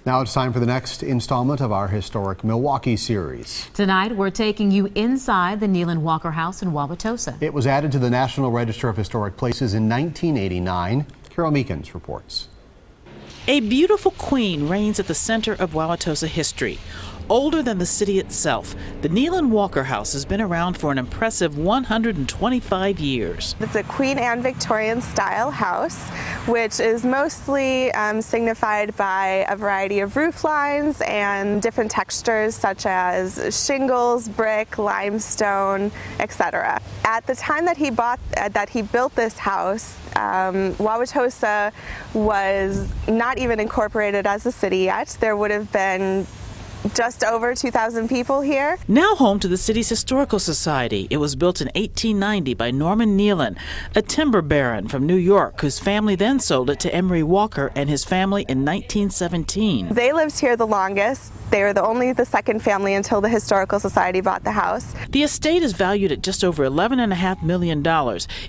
Now it's time for the next installment of our historic Milwaukee series. Tonight we're taking you inside the Kneeland-Walker house in Wauwatosa. It was added to the National Register of Historic Places in 1989. Carol Meekins reports. A beautiful queen reigns at the center of Wauwatosa history. Older than the city itself, the Kneeland-Walker house has been around for an impressive 125 years. It's a Queen Anne Victorian style house, which is mostly signified by a variety of roof lines and different textures such as shingles, brick, limestone, etc. At the time that he built this house, Wauwatosa was not even incorporated as a city yet. There would have been just over 2,000 people here. Now home to the city's historical society, it was built in 1890 by Norman Kneeland, a timber baron from New York whose family then sold it to Emery Walker and his family in 1917. They lived here the longest. They were only the second family until the Historical Society bought the house. The estate is valued at just over $11.5 million.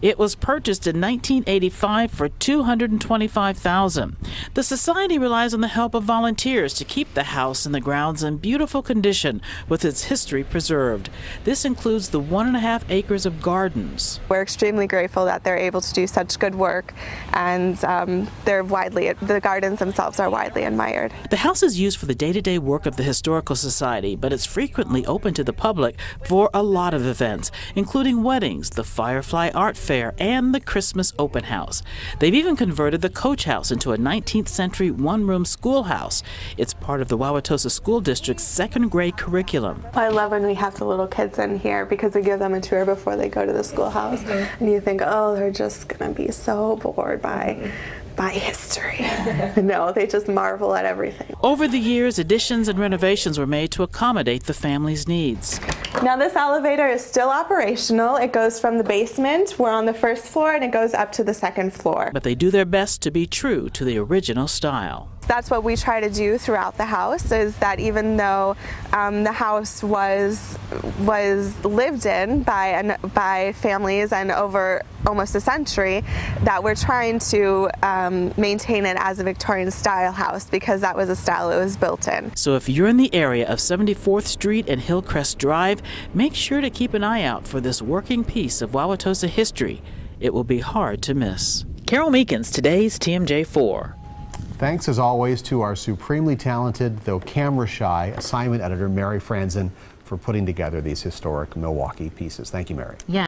It was purchased in 1985 for $225,000. The society relies on the help of volunteers to keep the house and the grounds in beautiful condition with its history preserved. This includes the 1.5 acres of gardens. We're extremely grateful that they're able to do such good work, and the gardens themselves are widely admired. The house is used for the day-to-day work of the Historical Society, but it's frequently open to the public for a lot of events, including weddings, the Firefly Art Fair, and the Christmas Open House. They've even converted the coach house into a 19th century one-room schoolhouse. It's part of the Wauwatosa School District's second grade curriculum. I love when we have the little kids in here because we give them a tour before they go to the schoolhouse, and you think, oh, they're just gonna be so bored by history. No, they just marvel at everything. Over the years, additions and renovations were made to accommodate the family's needs. Now this elevator is still operational. It goes from the basement, we're on the first floor, and it goes up to the second floor. But they do their best to be true to the original style. That's what we try to do throughout the house, is that even though the house was lived in by families and over almost a century, that we're trying to maintain it as a Victorian style house because that was a style it was built in. So if you're in the area of 74th Street and Hillcrest Drive, make sure to keep an eye out for this working piece of Wauwatosa history. It will be hard to miss. Carol Meekins, today's TMJ4. Thanks as always to our supremely talented, though camera-shy, assignment editor Mary Franzen for putting together these historic Milwaukee pieces. Thank you, Mary. Yeah.